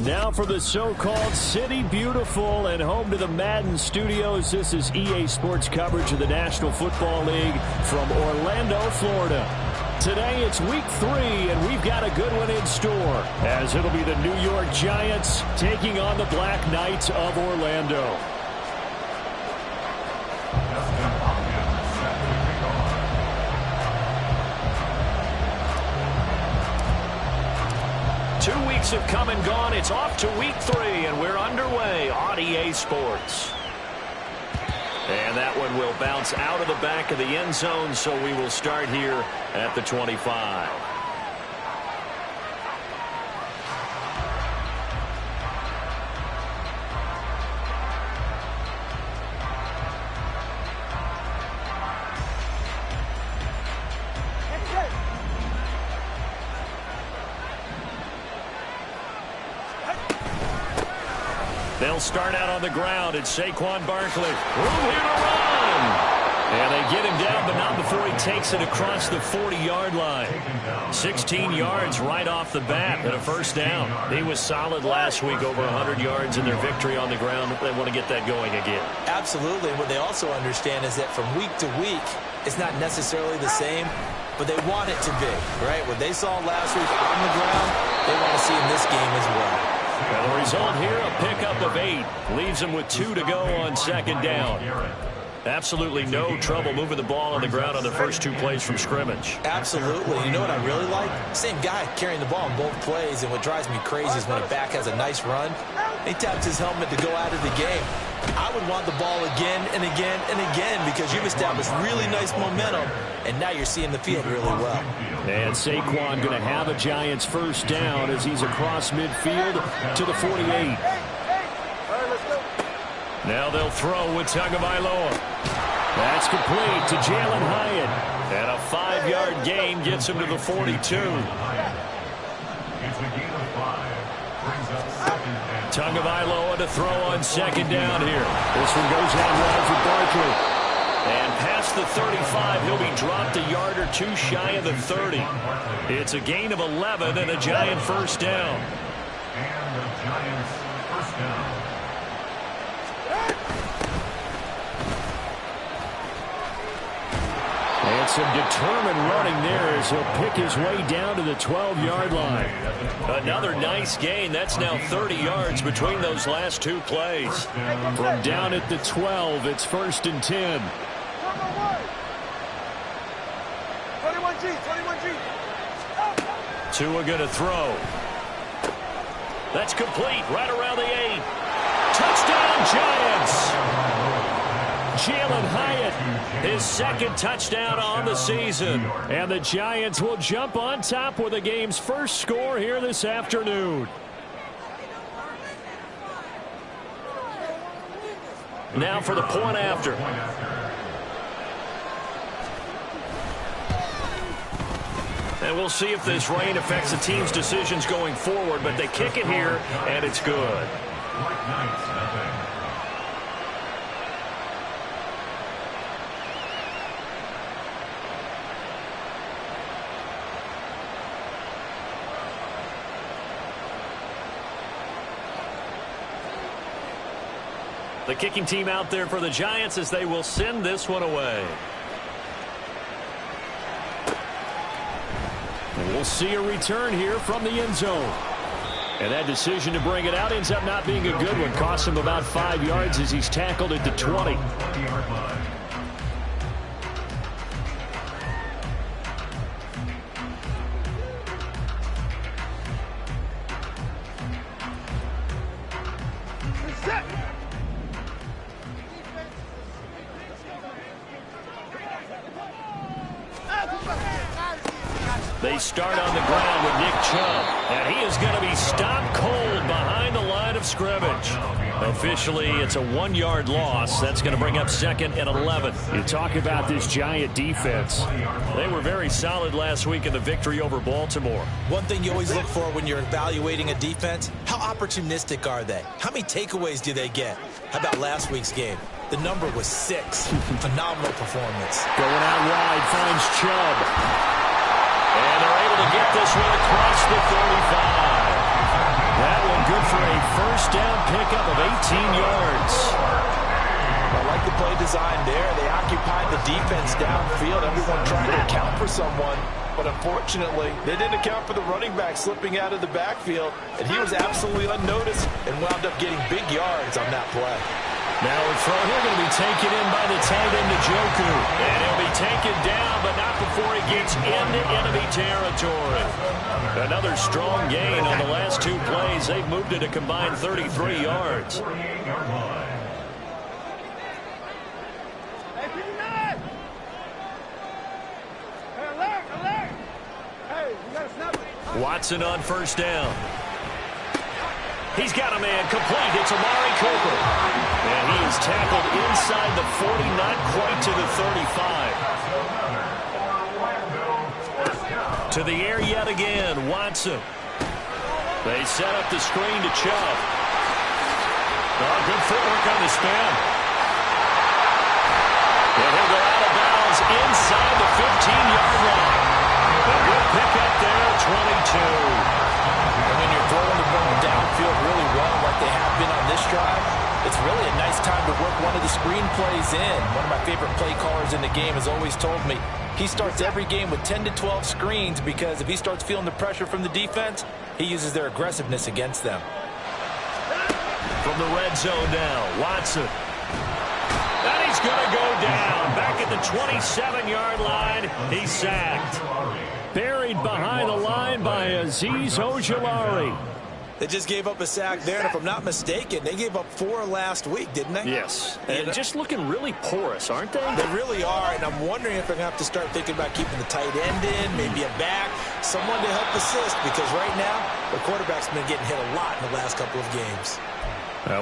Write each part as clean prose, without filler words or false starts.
Now for the so-called City Beautiful and home to the Madden Studios. This is EA Sports coverage of the National Football League from Orlando, Florida. Today it's week 3, and we've got a good one in store, as it'll be the New York Giants taking on the Black Knights of Orlando. Have come and gone. It's off to week 3, and we're underway on EA Sports. And that one will bounce out of the back of the end zone, so we will start here at the 25. They'll start out on the ground. It's Saquon Barkley. Room here to run. And they get him down, but not before he takes it across the 40-yard line. 16 yards right off the bat and a first down. He was solid last week, over 100 yards in their victory on the ground. They want to get that going again. Absolutely. What they also understand is that from week to week, it's not necessarily the same, but they want it to be, right? What they saw last week on the ground, they want to see in this game as well. And the result here, a pickup of 8. Leaves them with 2 to go on second down. Absolutely no trouble moving the ball on the ground on the first 2 plays from scrimmage. Absolutely. You know what I really like? Same guy carrying the ball in both plays, and what drives me crazy is when a back has a nice run, he taps his helmet to go out of the game. I would want the ball again and again and again because you've established really nice momentum, and now you're seeing the field really well. And Saquon going to have a Giants first down as he's across midfield to the 48. Now they'll throw with Tagovailoa. That's complete to Jalen Hyatt. And a 5-yard gain gets him to the 42. Tagovailoa to throw on second down here. This one goes out wide for Barkley. And past the 35, he'll be dropped a yard or 2 shy of the 30. It's a gain of 11 and a Giant first down. And the Giants first down. And some determined running there as he'll pick his way down to the 12-yard line. Another nice gain. That's now 30 yards between those last 2 plays. From down at the 12, it's 1st and 10. 21G. Tua going to throw. That's complete right around the 8. Touchdown, Giants! Jalen Hyatt, his 2nd touchdown on the season. And the Giants will jump on top with the game's first score here this afternoon. Now for the point after. And we'll see if this rain affects the team's decisions going forward, but they kick it here, and it's good. The kicking team out there for the Giants as they will send this one away. And we'll see a return here from the end zone. And that decision to bring it out ends up not being a good one. Costs him about 5 yards as he's tackled at the 20. They start on the ground with Nick Chubb, and he is going to be stopped cold behind the line of scrimmage. Officially, it's a 1-yard loss. That's going to bring up 2nd and 11. You talk about this Giant defense. They were very solid last week in the victory over Baltimore. One thing you always look for when you're evaluating a defense, how opportunistic are they? How many takeaways do they get? How about last week's game? The number was 6. Phenomenal performance. Going out wide, finds Chubb. And they're able to get this one across the 35. That one good for a first down pickup of 18 yards. I like the play design there. They occupied the defense downfield. Everyone trying to account for someone. But unfortunately, they didn't account for the running back slipping out of the backfield. And he was absolutely unnoticed and wound up getting big yards on that play. Now a throw here going to be taken in by the tight end, Njoku. And he'll be taken down, but not before he gets into enemy territory. Another strong gain on the last two plays. They've moved it a combined 33 yards. Watson on first down. He's got a man complete. It's Amari Cooper. And he is tackled inside the 40, not quite to the 35. To the air yet again, Watson. They set up the screen to Chubb. Oh, good footwork on the spin. And he'll go out of bounds inside the 15-yard line. A good pickup there, 22. And when you're throwing the ball downfield really well like they have been on this drive, it's really a nice time to work one of the screen plays in. One of my favorite play callers in the game has always told me he starts every game with 10 to 12 screens because if he starts feeling the pressure from the defense, he uses their aggressiveness against them. From the red zone now, Watson. And he's going to go down. Back at the 27-yard line, he's sacked. Buried behind the line by Azeez Ojulari. They just gave up a sack there, and if I'm not mistaken, they gave up 4 last week, didn't they? Yes, and just looking really porous, aren't they? They really are, and I'm wondering if they're going to have to start thinking about keeping the tight end in, maybe a back, someone to help assist, because right now, the quarterback's been getting hit a lot in the last couple of games.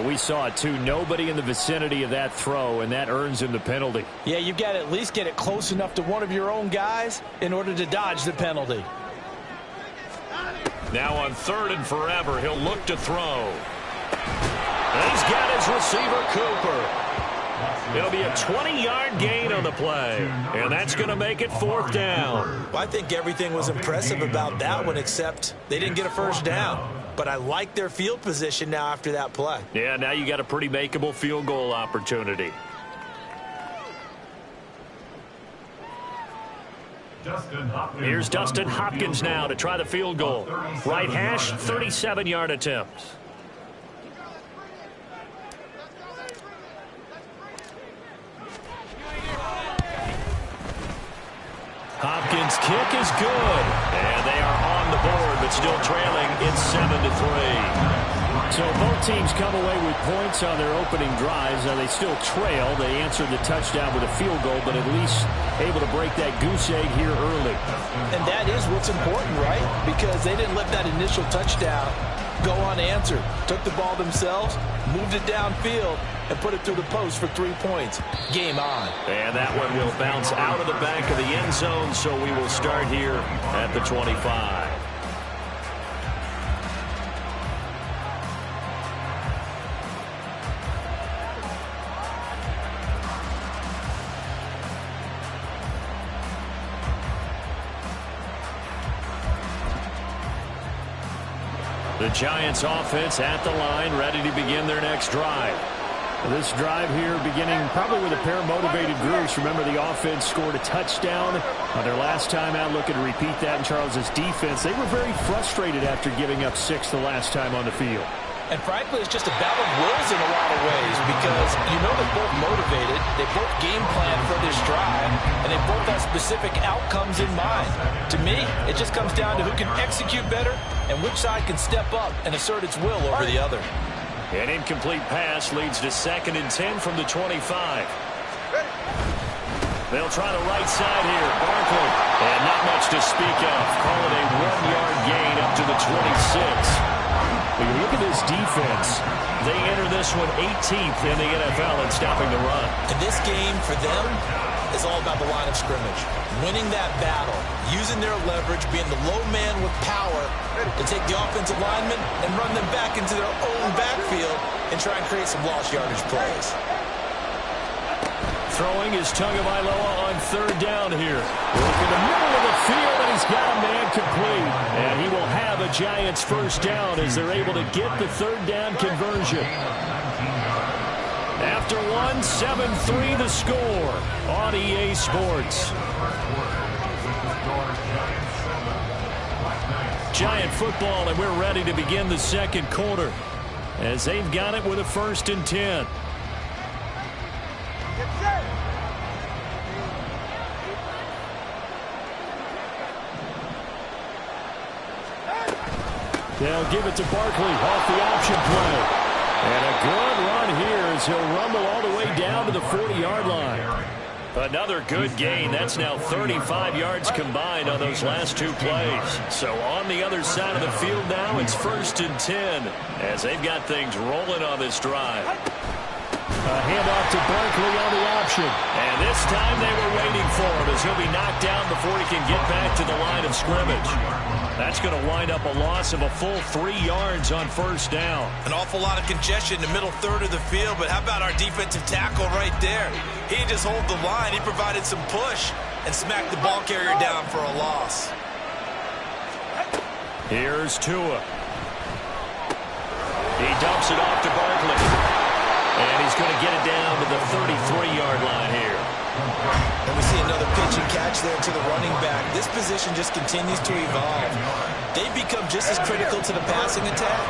We saw it, too. Nobody in the vicinity of that throw, and that earns him the penalty. Yeah, you've got to at least get it close enough to one of your own guys in order to dodge the penalty. Now on 3rd and forever, he'll look to throw. And he's got his receiver, Cooper. It'll be a 20-yard gain on the play, and that's going to make it 4th down. Well, I think everything was impressive about that one, except they didn't get a first down. But I like their field position now after that play. Yeah, now you got a pretty makeable field goal opportunity. Here's Dustin Hopkins now to try the field goal. Right hash, 37-yard attempt. Hopkins' kick is good. And they are on the board, but still trailing. It's 7-3. So both teams come away with points on their opening drives. Now they still trail. They answered the touchdown with a field goal, but at least able to break that goose egg here early. And that is what's important, right? Because they didn't let that initial touchdown go unanswered. Took the ball themselves, moved it downfield, and put it through the post for 3 points. Game on. And that one will bounce out of the back of the end zone, so we will start here at the 25. The Giants offense at the line, ready to begin their next drive. This drive here beginning probably with a pair of motivated groups. Remember, the offense scored a touchdown on their last time out. Looking to repeat that in Charles's defense. They were very frustrated after giving up 6 the last time on the field. And frankly, it's just a battle of wills in a lot of ways because you know they're both motivated, they both game plan for this drive, and they both have specific outcomes in mind. To me, it just comes down to who can execute better and which side can step up and assert its will over the other. An incomplete pass leads to 2nd and 10 from the 25. They'll try the right side here. Barkley. And not much to speak of. Call it a 1-yard gain up to the 26. When you look at this defense, they enter this one 18th in the NFL in stopping the run. And this game for them is all about the line of scrimmage. Winning that battle, using their leverage, being the low man with power to take the offensive linemen and run them back into their own backfield and try and create some lost yardage plays. throwing is Tagovailoa on third down here. Look in the middle of the field, and he's got a man complete. And he will have a Giants first down as they're able to get the third down conversion. After one, 7-3 the score on EA Sports. Giant football, and we're ready to begin the second quarter as they've got it with a 1st and 10. They'll give it to Barkley off the option play. And a good run here as he'll rumble all the way down to the 40-yard line. Another good gain. That's now 35 yards combined on those last 2 plays. So on the other side of the field now, it's 1st and 10 as they've got things rolling on this drive. A handoff to Barkley on the option. And this time they were waiting for him as he'll be knocked down before he can get back to the line of scrimmage. That's going to wind up a loss of a full 3 yards on 1st down. An awful lot of congestion in the middle third of the field, but how about our defensive tackle right there? He didn't just hold the line. He provided some push and smacked the ball carrier down for a loss. Here's Tua. He dumps it off to Barkley. And he's going to get it down to the 33-yard line here. And we see another pitch and catch there to the running back. This position just continues to evolve. They've become just as critical to the passing attack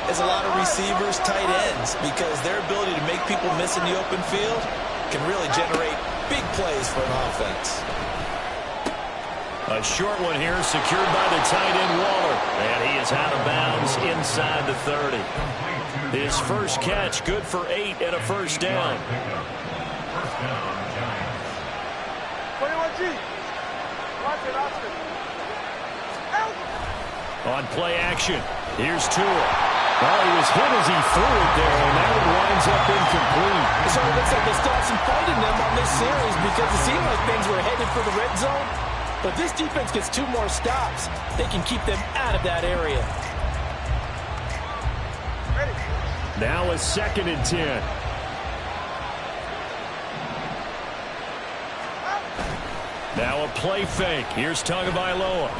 as a lot of receivers, tight ends, because their ability to make people miss in the open field can really generate big plays for an offense. A short one here, secured by the tight end Waller. And he is out of bounds inside the 30. His first catch, good for 8 and a 1st down. On play action, here's Tua. Oh, he was hit as he threw it there, and that one winds up incomplete. So it looks like they still have some fight in them on this series because it seemed like things were headed for the red zone. But this defense gets 2 more stops. They can keep them out of that area. Now a 2nd and 10. Now a play fake. Here's Tagovailoa.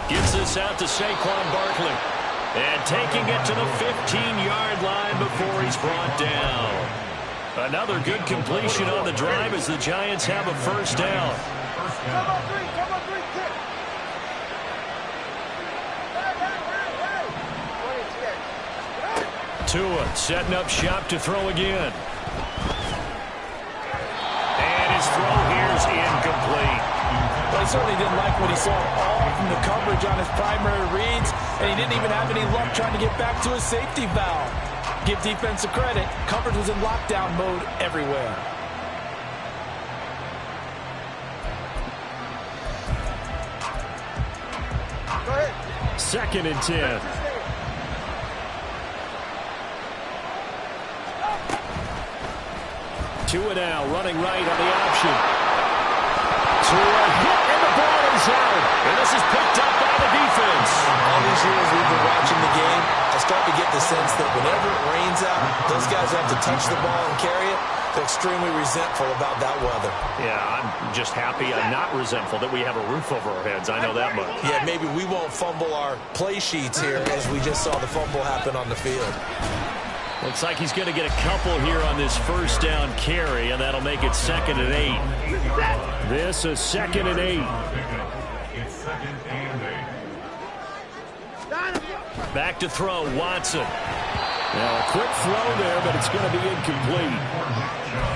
Gets this out to Saquon Barkley. And taking it to the 15-yard line before he's brought down. Another good completion on the drive as the Giants have a 1st down. Tua setting up shop to throw again. And his throw here is incomplete. Well, he certainly didn't like what he saw all from the coverage on his primary reads, and he didn't even have any luck trying to get back to his safety valve. Give defense a credit. Coverage was in lockdown mode everywhere. Go ahead. 2nd and 10. Tua now running right on the option. Tua hit, and the ball is out. And this is picked up by the defense. All these years we've been watching the game, I start to get the sense that whenever it rains out, those guys have to touch the ball and carry it. They're extremely resentful about that weather. Yeah, I'm just happy. I'm not resentful that we have a roof over our heads. I know that much. Yeah, maybe we won't fumble our play sheets here as we just saw the fumble happen on the field. Looks like he's going to get a couple here on this 1st down carry, and that'll make it 2nd and 8. This is 2nd and 8. It's 2nd and 8. Back to throw, Watson. Now a quick throw there, but it's going to be incomplete.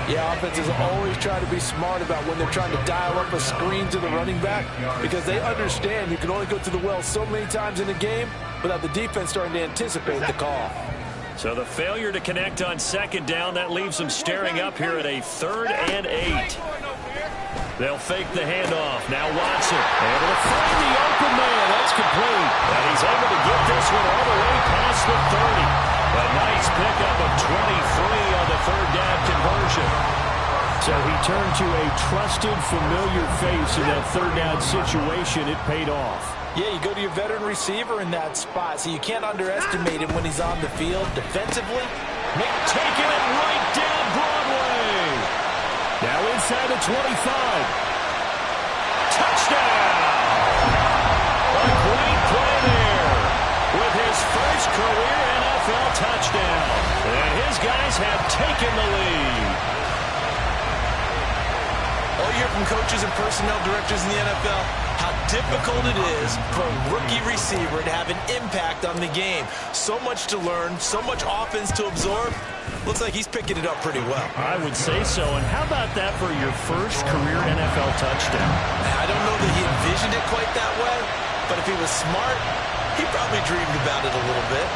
Yeah, offenses always try to be smart about when they're trying to dial up a screen to the running back because they understand you can only go to the well so many times in a game without the defense starting to anticipate the call. So the failure to connect on 2nd down, that leaves them staring up here at a 3rd and 8. They'll fake the handoff. Now Watson able to find the open man. That's complete. And he's able to get this one all the way past the 30. A nice pickup of 23 on the 3rd down conversion. So he turned to a trusted, familiar face in that 3rd down situation. It paid off. Yeah, you go to your veteran receiver in that spot, so you can't underestimate him when he's on the field defensively. Taking it right down Broadway. Now inside the 25. Touchdown! A great play there with his first career NFL touchdown. And his guys have taken the lead. All you hear from coaches and personnel directors in the NFL, how difficult it is for a rookie receiver to have an impact on the game. So much to learn, so much offense to absorb. Looks like he's picking it up pretty well. I would say so. And how about that for your first career NFL touchdown? I don't know that he envisioned it quite that way, but if he was smart, he probably dreamed about it a little bit.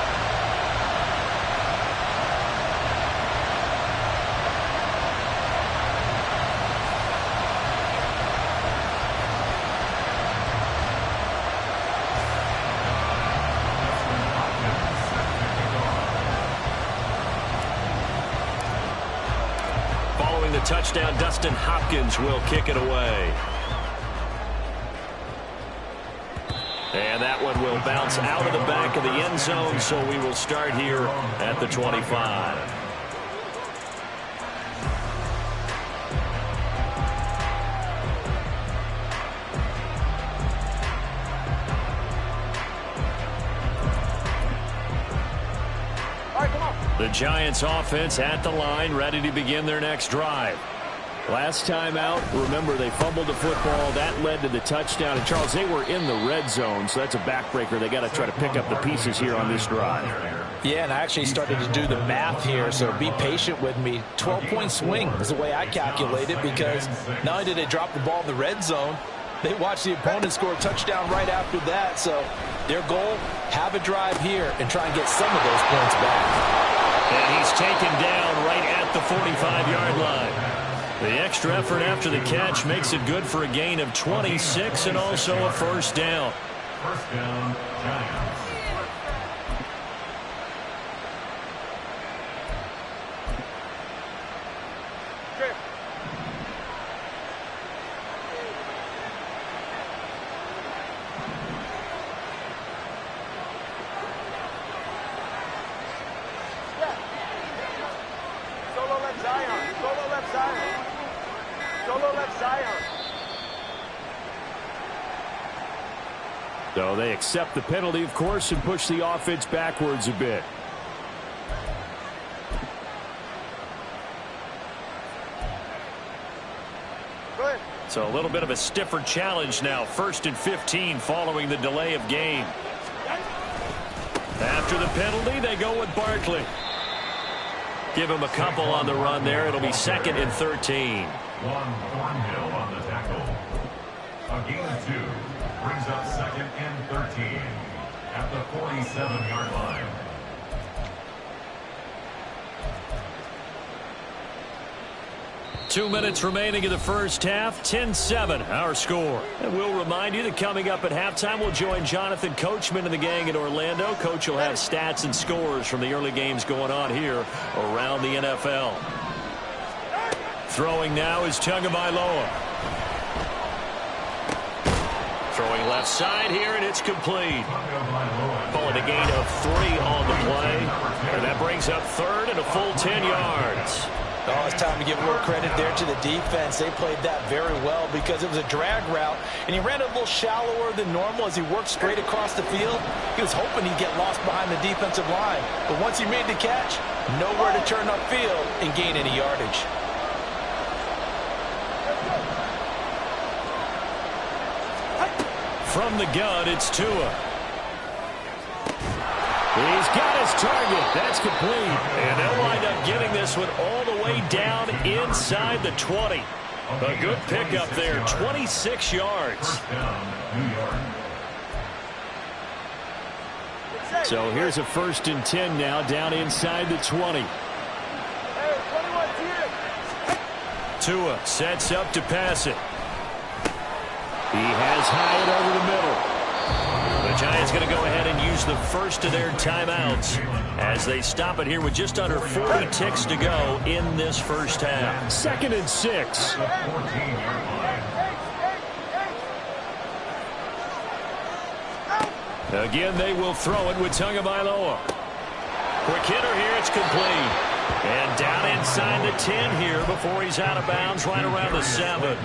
The touchdown, Dustin Hopkins will kick it away. And that one will bounce out of the back of the end zone, so we will start here at the 25. The Giants offense at the line, ready to begin their next drive. Last time out, remember, they fumbled the football. That led to the touchdown. And, Charles, they were in the red zone, so that's a backbreaker. They got to try to pick up the pieces here on this drive. Yeah, and I actually started to do the math here, so be patient with me. 12-point swing is the way I calculate it, because not only did they drop the ball in the red zone, they watched the opponent score a touchdown right after that. So their goal, have a drive here and try and get some of those points back. And he's taken down right at the 45-yard line. The extra effort after the catch makes it good for a gain of 26 and also a first down. First down, Giants. So they accept the penalty, of course, and push the offense backwards a bit. So a little bit of a stiffer challenge now. 1st and 15 following the delay of game. After the penalty, they go with Barkley. Give him a couple on the run there. It'll be 2nd and 13. Thornhill on the tackle. A gain of 2. Brings up 2nd and 13 at the 47-yard line. Two minutes remaining in the first half. 10-7, our score. And we'll remind you that coming up at halftime, we'll join Jonathan Coachman and the gang in Orlando. Coach will have stats and scores from the early games going on here around the NFL. Throwing now is Tagovailoa. Throwing left side here, and it's complete. Calling a gain of 3 on the play. And that brings up 3rd and a full 10 yards. Oh, it's time to give a little credit there to the defense. They played that very well because it was a drag route, and he ran a little shallower than normal as he worked straight across the field. He was hoping he'd get lost behind the defensive line. But once he made the catch, nowhere to turn upfield and gain any yardage. From the gun, it's Tua. He's got his target. That's complete. And they'll wind up getting this one all the way down inside the 20. A good pickup there, 26 yards. So here's a 1st and 10 now, down inside the 20. Tua sets up to pass it. He has Hyatt over the middle. The Giants going to go ahead and use the first of their timeouts as they stop it here with just under 40 ticks to go in this first half. 2nd and 6. Again, they will throw it with Tagovailoa. Quick hitter here. It's complete. And down inside the 10 here before he's out of bounds right around the 7.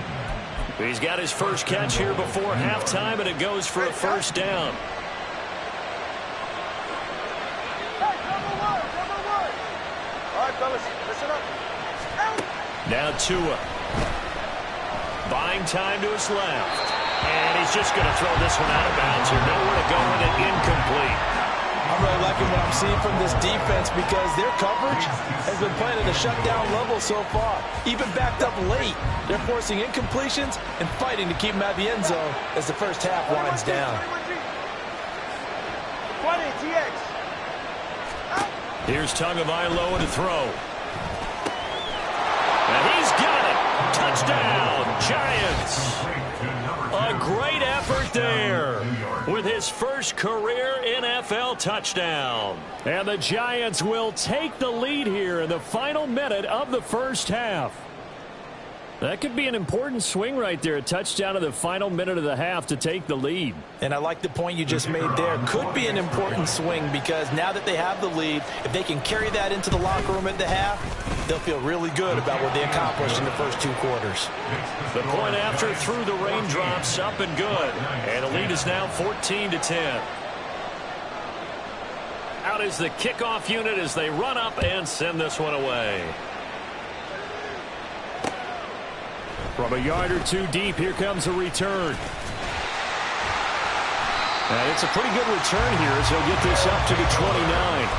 He's got his first catch here before halftime, and it goes for a first down. All right, fellas, listen up. Now Tua. Buying time to his left. And he's just going to throw this one out of bounds here. Nowhere to go with it. Incomplete. I'm really liking what I'm seeing from this defense because their coverage has been playing at a shutdown level so far. Even backed up late, they're forcing incompletions and fighting to keep them out of the end zone as the first half winds down. Here's Tagovailoa to throw. And he's got it. Touchdown, Giants. A great effort there with his first career NFL touchdown. And the Giants will take the lead here in the final minute of the first half. That could be an important swing right there. A touchdown in the final minute of the half to take the lead. And I like the point you just made there. Could be an important swing because now that they have the lead, if they can carry that into the locker room at the half, they'll feel really good about what they accomplished in the first 2 quarters. The point after through the raindrops, up and good. And the lead is now 14-10. Out is the kickoff unit as they run up and send this one away. From a yard or 2 deep, here comes a return. And it's a pretty good return here as he'll get this up to the 29.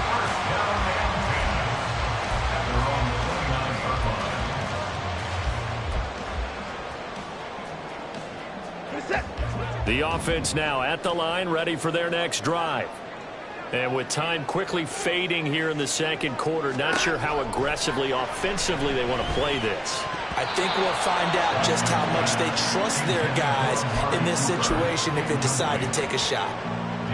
The offense now at the line, ready for their next drive. And with time quickly fading here in the second quarter, not sure how aggressively, offensively they want to play this. I think we'll find out just how much they trust their guys in this situation if they decide to take a shot.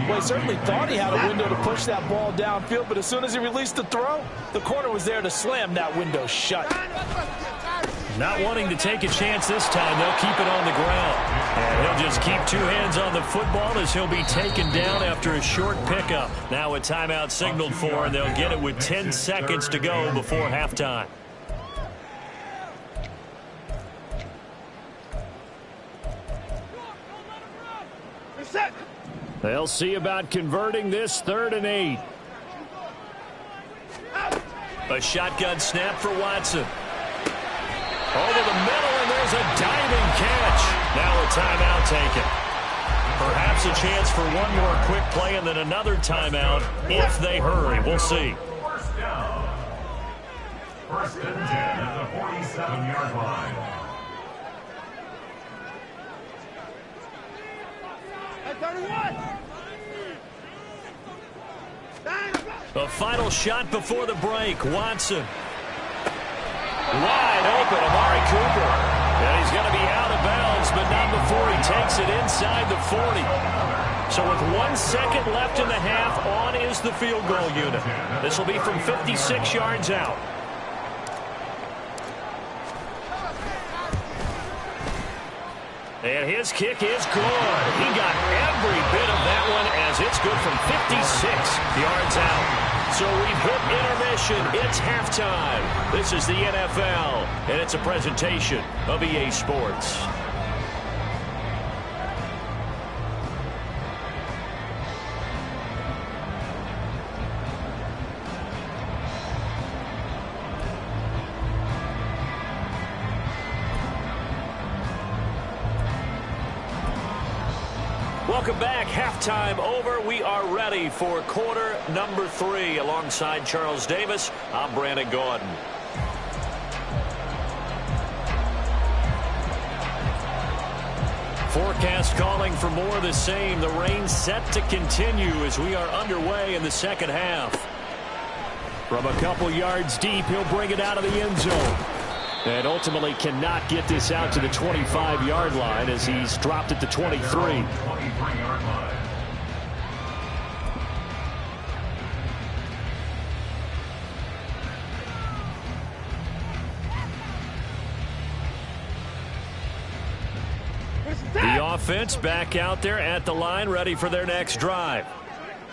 Well, he certainly thought he had a window to push that ball downfield, but as soon as he released the throw, the corner was there to slam that window shut. Not wanting to take a chance this time, they'll keep it on the ground. And he'll just keep 2 hands on the football as he'll be taken down after a short pickup. Now a timeout signaled for, and they'll get it with 10 seconds to go before halftime. They'll see about converting this 3rd and 8. A shotgun snap for Watson. Over the middle, and there's a diving catch. Now a timeout taken. Perhaps a chance for one more quick play and then another timeout if they hurry. We'll see. First down. 1st and 10 at the 47-yard line. The final shot before the break. Watson. Wide open, Amari Cooper. And he's going to be out of bounds, but not before he takes it inside the 40. So with 1 second left in the half, on is the field goal unit. This will be from 56 yards out. And his kick is good. He got every bit of that one as it's good from 56 yards out. So we've hit intermission. It's halftime. This is the NFL, and it's a presentation of EA Sports. Welcome back. Halftime over. We are ready for quarter number 3. Alongside Charles Davis, I'm Brandon Gaudin. Forecast calling for more of the same. The rain set to continue as we are underway in the second half. From a couple yards deep, he'll bring it out of the end zone. And ultimately cannot get this out to the 25-yard line as he's dropped at the 23. 23-yard line. The offense back out there at the line, ready for their next drive.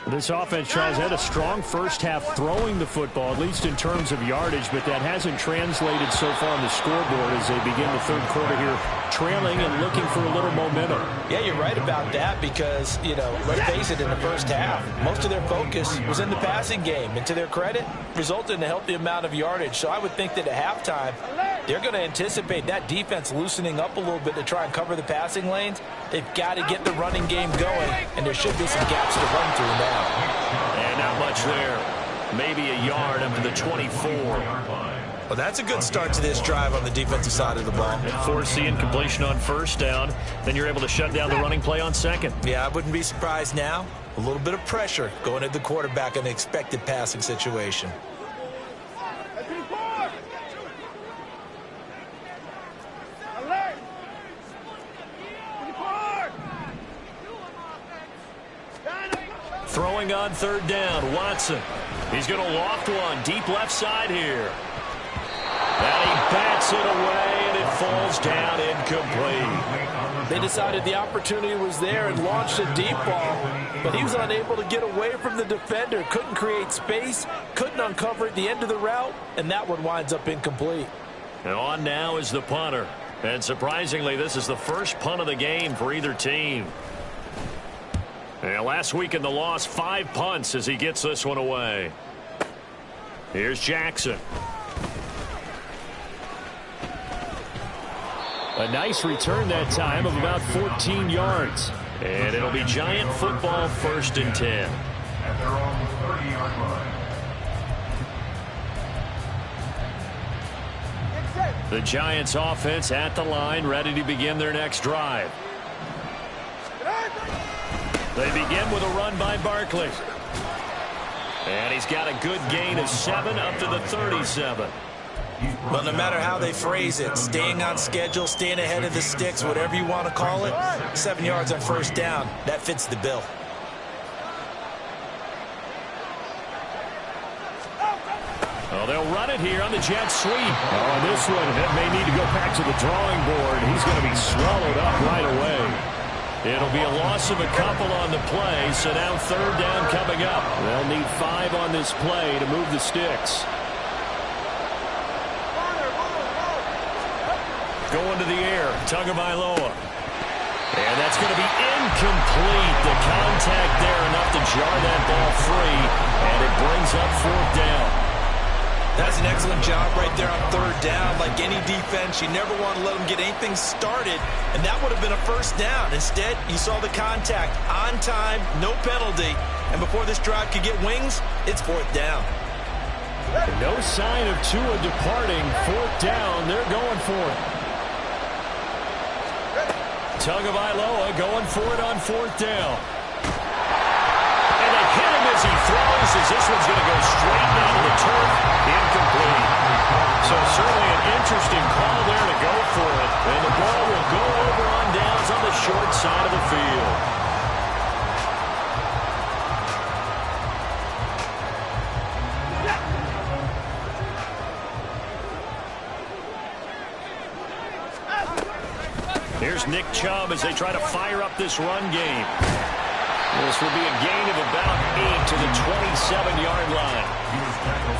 This offense, Charles, had a strong first half throwing the football, at least in terms of yardage, but that hasn't translated so far on the scoreboard as they begin the third quarter here, trailing and looking for a little momentum. Yeah, you're right about that because, let's face it, in the first half, most of their focus was in the passing game. And to their credit, resulted in a healthy amount of yardage. So I would think that at halftime, they're going to anticipate that defense loosening up a little bit to try and cover the passing lanes. They've got to get the running game going, and there should be some gaps to run through now. And not much there. Maybe a yard up to the 24. Well, that's a good start to this drive on the defensive side of the ball. Force the incompletion on first down. Then you're able to shut down the running play on second. Yeah, I wouldn't be surprised now. A little bit of pressure going at the quarterback in an expected passing situation. Throwing on third down, Watson. He's going to loft one deep left side here. And he bats it away, and it falls down incomplete. They decided the opportunity was there and launched a deep ball, but he was unable to get away from the defender. Couldn't create space, couldn't uncover at the end of the route, and that one winds up incomplete. And on now is the punter. And surprisingly, this is the first punt of the game for either team. And last week in the loss, 5 punts as he gets this one away. Here's Jackson. A nice return that time of about 14 yards. And it'll be Giant football, 1st and 10. At their own 30-yard line. The Giants offense at the line, ready to begin their next drive. They begin with a run by Barkley. And he's got a good gain of 7 up to the 37. Well, no matter how they phrase it, staying on schedule, staying ahead of the sticks, whatever you want to call it, 7 yards on first down, that fits the bill. Well, they'll run it here on the jet sweep. Oh, this one may need to go back to the drawing board. He's going to be swallowed up right away. It'll be a loss of a couple on the play, so now third down coming up. They'll need 5 on this play to move the sticks. Going to the air, Tagovailoa. And that's going to be incomplete. The contact there enough to jar that ball free, and it brings up 4th down. That's an excellent job right there on third down. Like any defense, you never want to let them get anything started, and that would have been a first down. Instead, you saw the contact on time, no penalty, and before this drive could get wings, it's 4th down. No sign of Tua departing. 4th down, they're going for it. Tagovailoa going for it on 4th down. And they hit him as he throws, as this one's going to go straight down to the turf. Incomplete. So certainly an interesting call there to go for it. And the ball will go over on downs on the short side of the field. Here's Nick Chubb as they try to fire up this run game. This will be a gain of about 8 to the 27-yard line.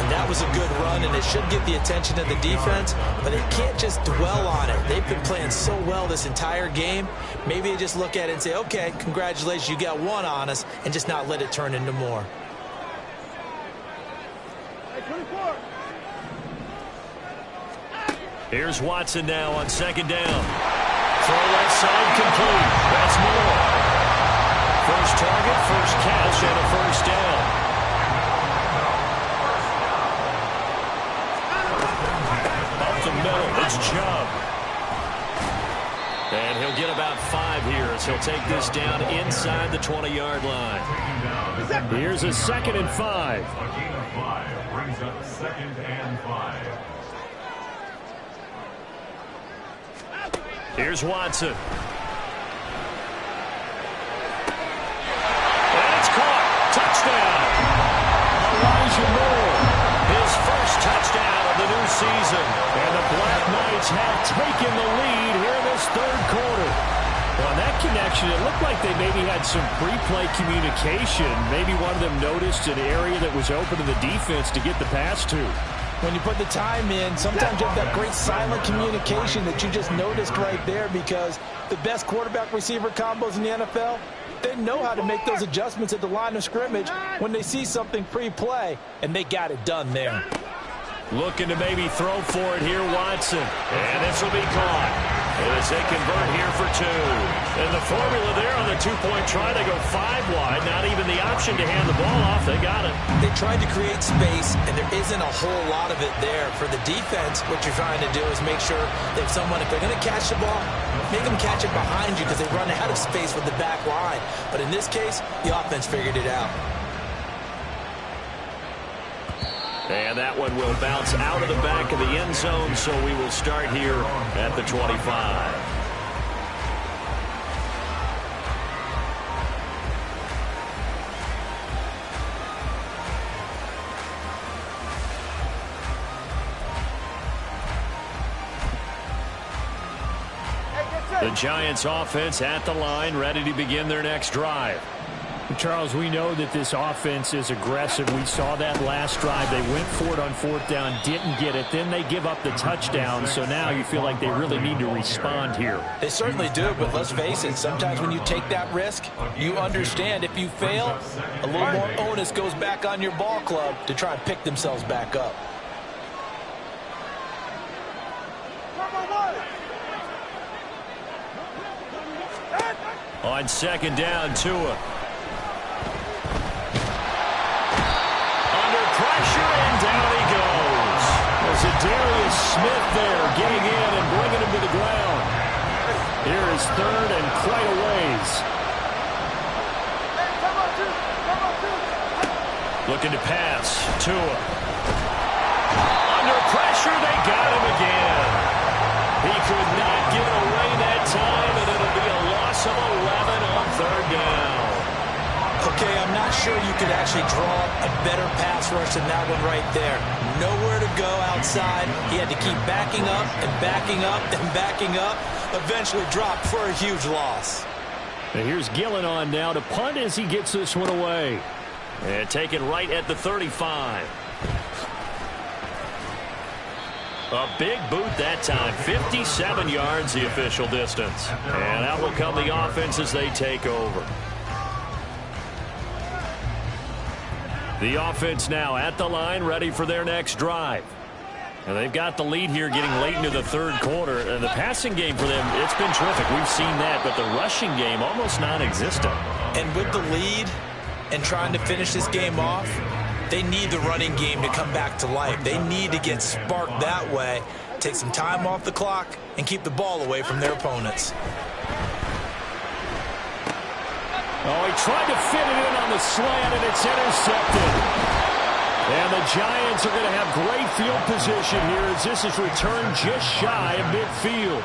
And that was a good run, and it should get the attention of the defense, but they can't just dwell on it. They've been playing so well this entire game. Maybe they just look at it and say, okay, congratulations, you got 1 on us, and just not let it turn into more. Here's Watson now on 2nd down. Throw left side complete. That's Moore. First target, first catch, and a first down. Up the middle, it's Chubb. And he'll get about 5 here as he'll take this down inside the 20-yard line. Here's a 2nd and 5. A gain of 5 brings up 2nd and 5. Here's Watson. Touchdown. Elijah Moore, his first touchdown of the new season. And the Black Knights have taken the lead here in this third quarter. Well, on that connection, it looked like they maybe had some pre-play communication. Maybe one of them noticed an area that was open to the defense to get the pass to. When you put the time in, sometimes you have that great silent communication that you just noticed right there, because the best quarterback-receiver combos in the NFL, they know how to make those adjustments at the line of scrimmage when they see something pre-play, and they got it done there. Looking to maybe throw for it here, Watson. And this will be caught as they convert here for two. And the formula there on the two-point try, they go 5 wide. Not even the option to hand the ball off. They got it. They tried to create space, and there isn't a whole lot of it there. For the defense, what you're trying to do is make sure that someone, if they're going to catch the ball, make them catch it behind you because they run out of space with the back line. But in this case, the offense figured it out. And that one will bounce out of the back of the end zone, so we will start here at the 25. The Giants offense at the line, ready to begin their next drive. Charles, we know that this offense is aggressive. We saw that last drive. They went for it on 4th down, didn't get it. Then they give up the touchdown. So now you feel like they really need to respond here. They certainly do, but let's face it, sometimes when you take that risk, you understand if you fail, a little more onus goes back on your ball club to try and pick themselves back up. On 2nd down, Tua. Pressure, and down he goes. There's a Darius Smith there getting in and bringing him to the ground. Here is 3rd and quite a ways. Looking to pass. Tua. Under pressure, they got him again. He could not get away that time, and it'll be a loss of 11 on 3rd down. Okay, I'm not sure you could actually draw a better pass rush than that one right there. Nowhere to go outside. He had to keep backing up and backing up and backing up. Eventually dropped for a huge loss. And here's Gillen on now to punt as he gets this one away. And taken right at the 35. A big boot that time. 57 yards the official distance. And out will come the offense as they take over. The offense now at the line, ready for their next drive. And they've got the lead here getting late into the 3rd quarter. And the passing game for them, it's been terrific. We've seen that, but the rushing game almost non-existent. And with the lead and trying to finish this game off, they need the running game to come back to life. They need to get sparked that way, take some time off the clock, and keep the ball away from their opponents. Oh, he tried to fit it in on the slant, and it's intercepted. And the Giants are going to have great field position here as this is returned just shy of midfield.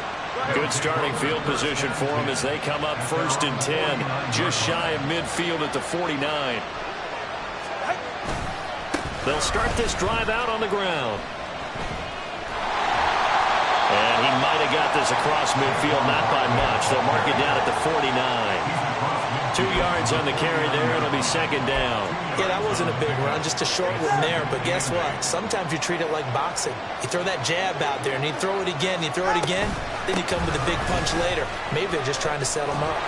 Good starting field position for them as they come up 1st and 10, just shy of midfield at the 49. They'll start this drive out on the ground. And he might have got this across midfield, not by much. They'll mark it down at the 49. 2 yards on the carry there. It'll be 2nd down. Yeah, that wasn't a big run, just a short one there. But guess what? Sometimes you treat it like boxing. You throw that jab out there, and you throw it again, you throw it again, then you come with a big punch later. Maybe they're just trying to set him up.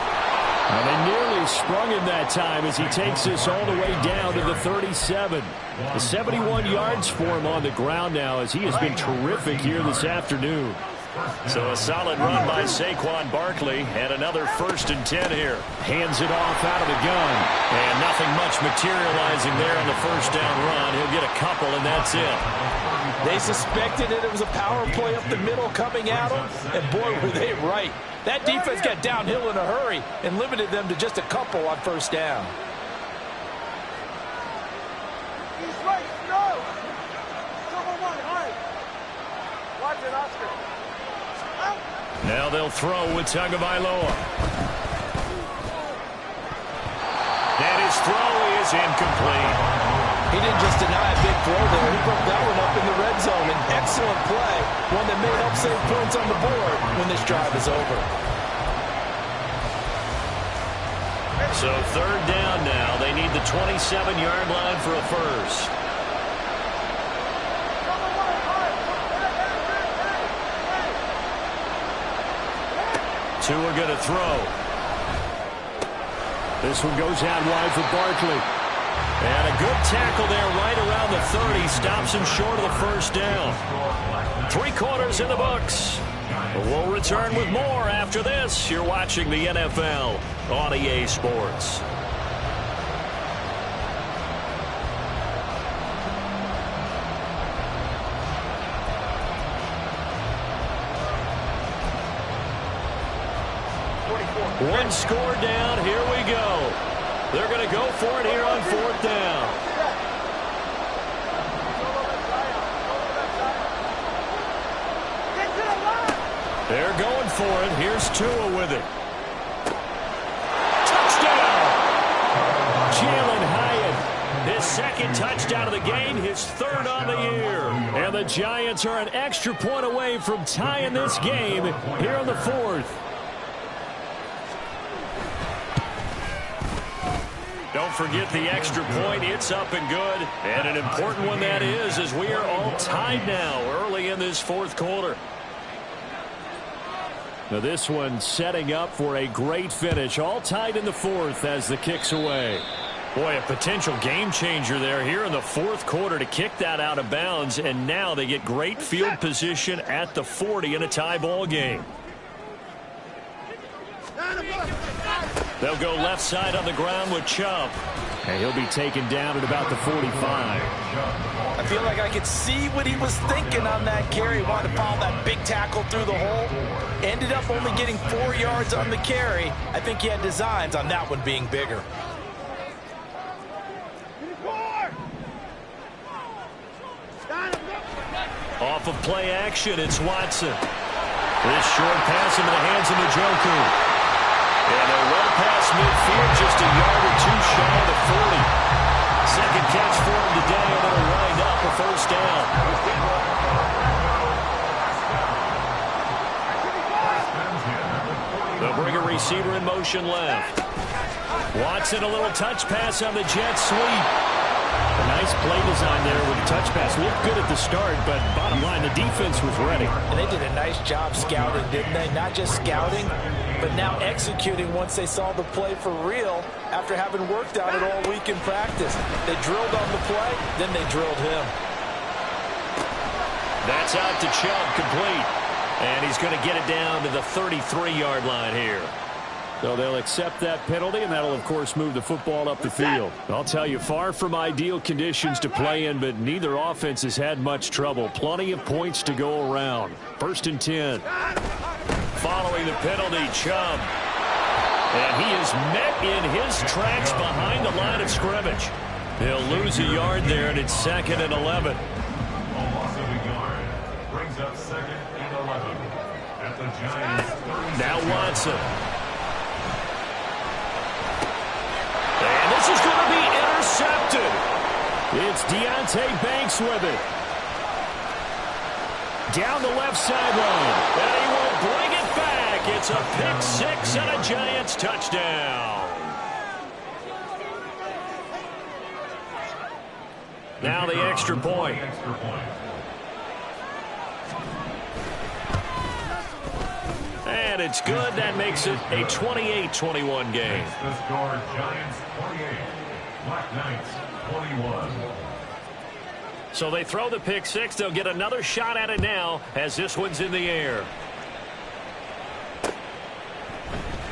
And they nearly sprung him that time as he takes this all the way down to the 37. The 71 yards for him on the ground now as he has been terrific here this afternoon. So a solid run by Saquon Barkley and another 1st and 10 here. Hands it off out of the gun. And nothing much materializing there on the 1st down run. He'll get a couple and that's it. They suspected it was a power play up the middle coming at them, and boy, were they right. That defense got downhill in a hurry and limited them to just a couple on 1st down. He's right, go! Double one, high. Watch it, Oscar. Now they'll throw with Tagovailoa. And his throw is incomplete. He didn't just deny a big throw there. He broke that one up in the red zone. An excellent play. One that may help save points on the board when this drive is over. So third down now. They need the 27-yard line for a first. Tua going to throw. This one goes out wide for Barkley. And a good tackle there right around the 30. Stops him short of the first down. 3 quarters in the books. We'll return with more after this. You're watching the NFL on EA Sports. One score down. Here we go. They're going to go for it here on fourth down. They're going for it. Here's Tua with it. Touchdown! Jalen Hyatt, his second touchdown of the game, his third on the year. And the Giants are an extra point away from tying this game here in the fourth. Don't forget the extra point. It's up and good. And an important one that is, as we are all tied now early in this fourth quarter. Now this one setting up for a great finish. All tied in the fourth as the kick's away. Boy, a potential game changer there here in the fourth quarter to kick that out of bounds. And now they get great field position at the 40 in a tie ball game. They'll go left side on the ground with Chubb. And he'll be taken down at about the 45. I feel like I could see what he was thinking on that carry. He wanted to follow that big tackle through the hole. Ended up only getting 4 yards on the carry. I think he had designs on that one being bigger. Off of play action, it's Watson. This short pass into the hands of Njoku. And a run past midfield, just a yard or two shy of the 40. Second catch for him today, and it'll wind up a first down. They'll bring a receiver in motion left. Watson, a little touch pass on the jet sweep. A nice play design there with the touch pass. Looked good at the start, but bottom line, the defense was ready. And they did a nice job scouting, didn't they? Not just scouting, but now executing once they saw the play for real after having worked on it all week in practice. They drilled on the play, then they drilled him. That's out to Chubb, complete. And he's going to get it down to the 33-yard line here. So they'll accept that penalty, and that'll, of course, move the football up the field. I'll tell you, far from ideal conditions to play in, but neither offense has had much trouble. Plenty of points to go around. First and 10. Following the penalty, Chubb. And he is met in his tracks behind the line of scrimmage. He'll lose a yard there, and it's second and 11. A loss of a yard brings up second and 11 at the Giants' 37. Now Watson. And this is going to be intercepted. It's Deonte Banks with it. Down the left sideline. And he will bring it back. It's a pick six and a Giants touchdown. Now the extra point. And it's good. That makes it a 28-21 game. The score, Giants 28, Black Knights 21. So they throw the pick six. They'll get another shot at it now as this one's in the air.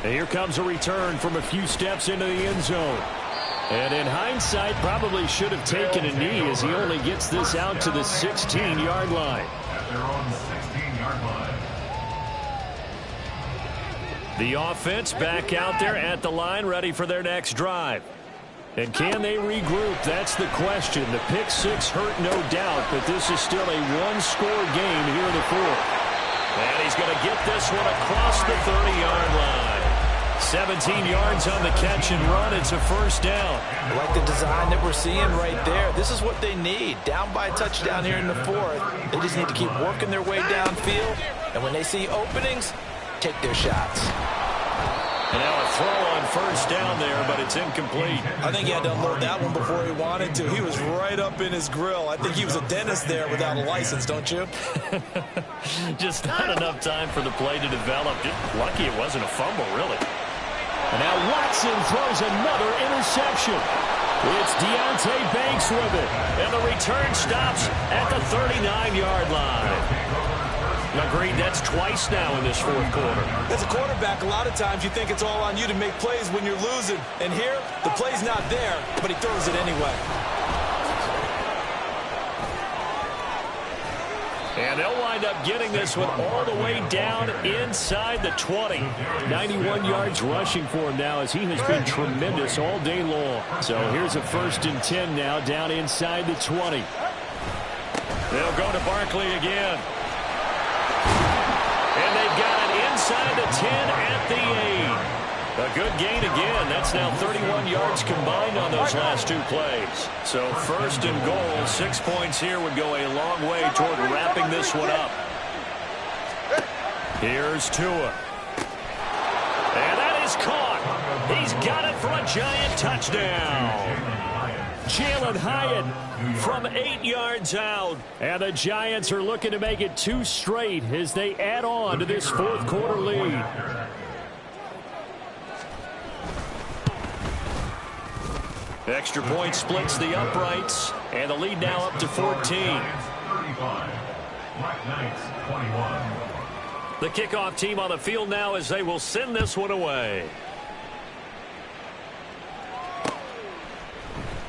And here comes a return from a few steps into the end zone. And in hindsight, probably should have taken a knee as he only gets this out to the 16-yard line. At their own 16-yard line. The offense back out there at the line, ready for their next drive. And can they regroup? That's the question. The pick six hurt, no doubt, but this is still a one-score game here in the fourth. And he's going to get this one across the 30-yard line. 17 yards on the catch and run. It's a first down. I like the design that we're seeing right there. This is what they need. Down by a touchdown here in the fourth. They just need to keep working their way downfield. And when they see openings, take their shots. And now a throw on first down there, but it's incomplete. I think he had to unload that one before he wanted to. He was right up in his grill. I think he was a dentist there without a license, don't you? Just not enough time for the play to develop. Just lucky it wasn't a fumble, really. And now Watson throws another interception. It's Deonte Banks with it. And the return stops at the 39-yard line. Agreed, that's twice now in this fourth quarter. As a quarterback, a lot of times you think it's all on you to make plays when you're losing. And here, the play's not there, but he throws it anyway. And they'll wind up getting this one all the way down inside the 20. 91 yards rushing for him now as he has been tremendous all day long. So here's a 1st and 10 now down inside the 20. They'll go to Barkley again. And they've got it inside the 10 at the 8. A good gain again. That's now 31 yards combined on those last two plays. So 1st and goal, 6 points here would go a long way toward wrapping this one up. Here's Tua. And that is caught. He's got it for a giant touchdown. Jalen Hyatt from 8 yards out. And the Giants are looking to make it 2 straight as they add on to this fourth quarter lead. Extra point splits the uprights, and the lead now up to 14. The kickoff team on the field now as they will send this one away.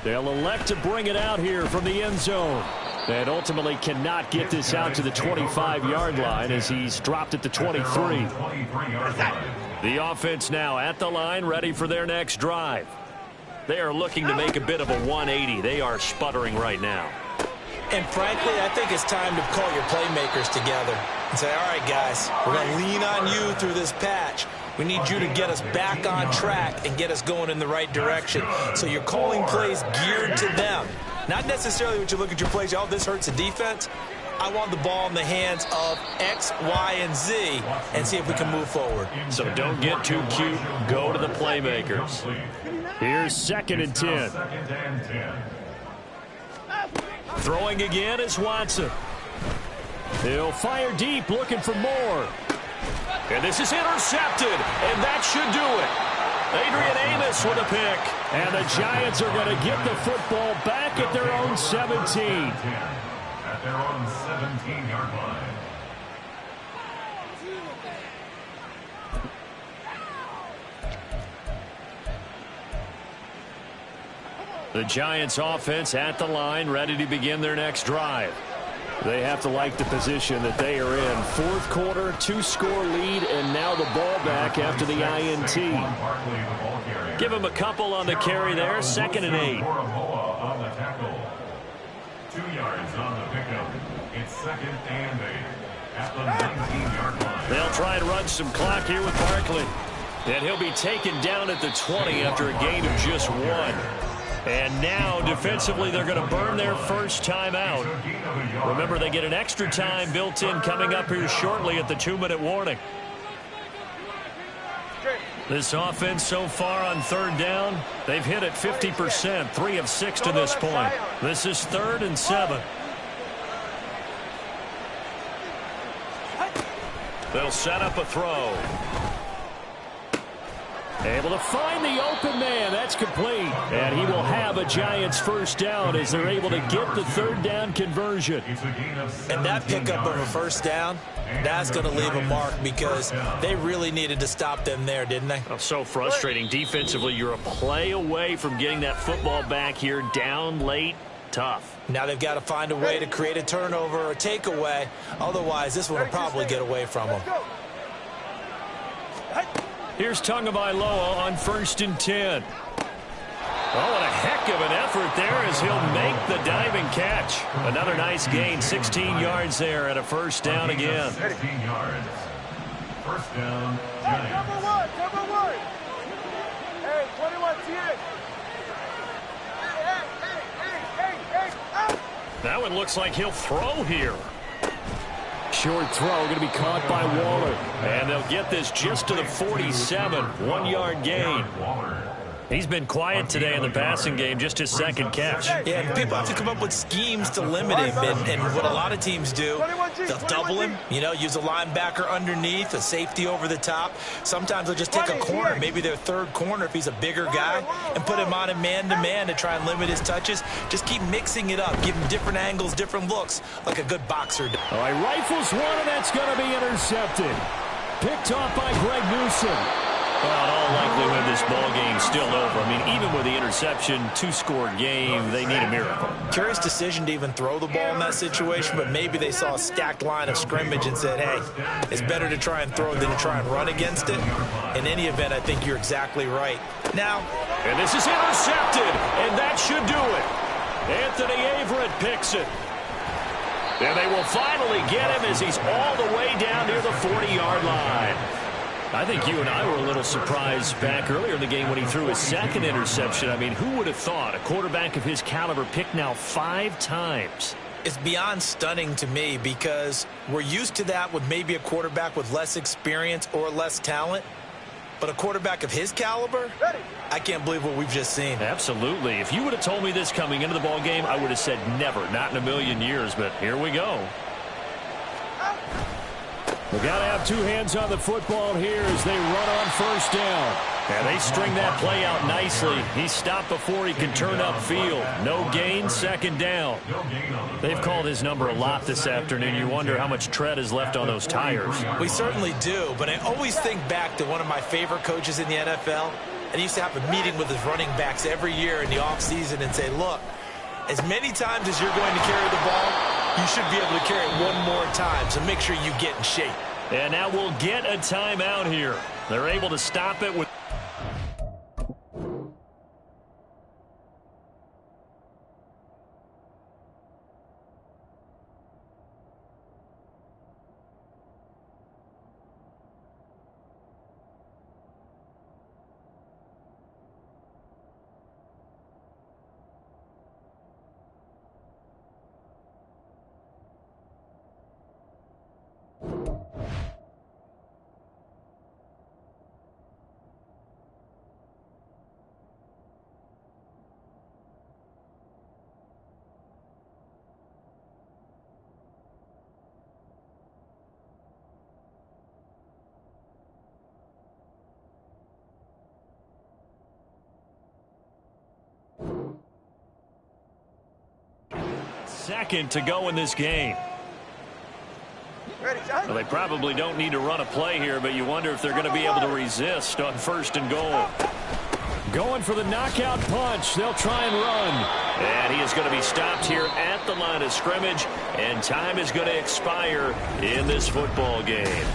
They'll elect to bring it out here from the end zone. And ultimately cannot get this out to the 25-yard line as he's dropped at the 23. The offense now at the line, ready for their next drive. They are looking to make a bit of a 180. They are sputtering right now. And frankly, I think it's time to call your playmakers together and say, all right, guys, we're going to lean on you through this patch. We need you to get us back on track and get us going in the right direction. So you're calling plays geared to them. Not necessarily what you look at your plays, oh, this hurts the defense. I want the ball in the hands of X, Y, and Z and see if we can move forward. So don't get too cute. Go to the playmakers. Here's 2nd and 10. Throwing again is Watson. He'll fire deep, looking for more. And this is intercepted, and that should do it. Adrian Amos with a pick. And the Giants are going to get the football back at their own 17. At their own 17-yard line. The Giants offense at the line, ready to begin their next drive. They have to like the position that they are in. Fourth quarter, 2-score lead, and now the ball back after the INT. Give him a couple on the carry there, 2nd and 8. 2 yards on the pickup. It's 2nd and 8 at the 19-yard line. They'll try and run some clock here with Barkley. And he'll be taken down at the 20 after a gain of just 1. And now, defensively, they're going to burn their first time out. Remember, they get an extra time built in coming up here shortly at the 2-minute warning. This offense so far on 3rd down, they've hit it 50%, 3 of 6 to this point. This is 3rd and 7. They'll set up a throw. Able to find the open man. That's complete. And he will have a Giants first down as they're able to get the 3rd down conversion. And that pickup of a first down, that's going to leave a mark because they really needed to stop them there, didn't they? Oh, so frustrating. Defensively, you're a play away from getting that football back here down late. Tough. Now they've got to find a way to create a turnover or a takeaway. Otherwise, this one will probably get away from them. Here's Tagovailoa on 1st and 10. Oh, what a heck of an effort there as he'll make the diving catch. Another nice gain, 16 yards there and a first down again. 16 yards. First down, Hey, number one. Hey, 21, TN. Hey, out. That one looks like he'll throw here. short throw going to be caught by Waller. And they'll get this just to the 47. 1-yard gain. He's been quiet today in the passing game, just his second catch. Yeah, and people have to come up with schemes to limit him. And what a lot of teams do, they'll double him, use a linebacker underneath, a safety over the top. Sometimes they'll just take a corner, maybe their third corner if he's a bigger guy, and put him on a man-to-man to try and limit his touches. Just keep mixing it up, give him different angles, different looks, like a good boxer. All right, rifles one, and that's going to be intercepted. Picked off by Greg Newsome. Well, in all likelihood, this ball game's still over. I mean, even with the interception, 2-score game, they need a miracle. Curious decision to even throw the ball in that situation, but maybe they saw a stacked line of scrimmage and said, hey, it's better to try and throw than to try and run against it. In any event, I think you're exactly right. Now, and this is intercepted, and that should do it. Anthony Averett picks it. And they will finally get him as he's all the way down near the 40-yard line. I think you and I were a little surprised back earlier in the game when he threw his second interception. I mean, who would have thought a quarterback of his caliber picked now 5 times? It's beyond stunning to me because we're used to that with maybe a quarterback with less experience or less talent. But a quarterback of his caliber, I can't believe what we've just seen. Absolutely. If you would have told me this coming into the ball game, I would have said never, not in a million years. But here we go. They got to have 2 hands on the football here as they run on first down. And they string that play out nicely. He stopped before he could turn upfield. No gain, second down. They've called his number a lot this afternoon. You wonder how much tread is left on those tires. We certainly do, but I always think back to one of my favorite coaches in the NFL. And he used to have a meeting with his running backs every year in the offseason and say, look, as many times as you're going to carry the ball, you should be able to carry it one more time, so make sure you get in shape. And now we'll get a timeout here. They're able to stop it with... Second to go in this game. Well, they probably don't need to run a play here, but you wonder if they're going to be able to resist on first and goal. Going for the knockout punch. They'll try and run. And he is going to be stopped here at the line of scrimmage, and time is going to expire in this football game.